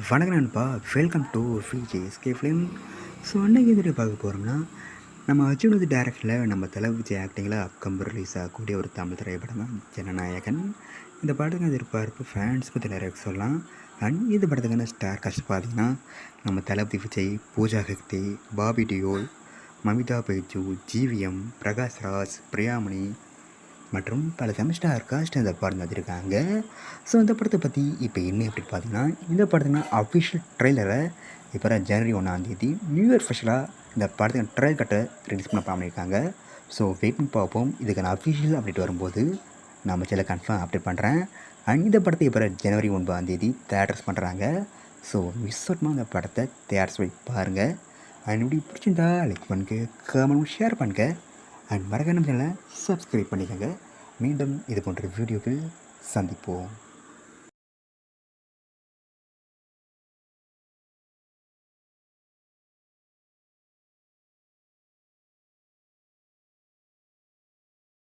வணக்கம் நண்பா, welcome to VJSK film. So அன்றைக்கி எதிரே பார்க்க போகிறோம்னா, நம்ம அர்ஜுனது டேரக்டரில் நம்ம தலை விஜய் ஆக்டிங்கில் அப்கம்பர் ரிலீஸ் ஆகக்கூடிய ஒரு தமிழ் திரைப்படம் தான் ஜனநாயகன். இந்த படத்துக்கு எதிர்பார்ப்பு ஃபேன்ஸ் பற்றி நிறைய சொல்லலாம். அண்ட் இந்த படத்துக்கான ஸ்டார் காஸ்ட் பார்த்திங்கன்னா, நம்ம தளபதி விஜய், பூஜா ஹெக்டே, பாபி டியோல், மமிதா பைஜு, ஜிவிஎம், பிரகாஷ் ராஜ், பிரியாமணி மற்றும் பல செமஸ்டார் காஸ்ட் இந்த படம் நடிச்சிருக்காங்க. ஸோ இந்த படத்தை பற்றி இப்போ என்ன அப்படின்னு பார்த்தீங்கன்னா, இந்த படத்துக்கு அஃபிஷியல் ட்ரெய்லரை இப்போ ஜனவரி 1 நியூ இயர் ஸ்பெஷலாக இந்த படத்துக்கு ட்ரெயில் கட்டை ரிலீஸ் பண்ண பண்ணியிருக்காங்க. ஸோ வெயிட் பண்ணி பார்ப்போம். இதுக்கான அஃபிஷியல் அப்டேட் வரும்போது நம்ம சில கன்ஃபார்ம் அப்டேட் பண்ணுறேன். அண்ட் இந்த படத்தை இப்போ ஜனவரி 9 தேட்டர்ஸ் பண்ணுறாங்க. ஸோ மிஸ் பண்ணால் அந்த படத்தை தேட்டர்ஸ் போய் பாருங்கள். அண்ட் இப்படி பிடிச்சிருந்தா லைக் பண்ணுங்க, கமெண்ட் ஷேர் பண்ணுங்க. அண்ட் மறக்காம சேனலை சப்ஸ்கிரைப் பண்ணிக்கோங்க. மீண்டும் இது போன்ற வீடியோவில் சந்திப்போம்.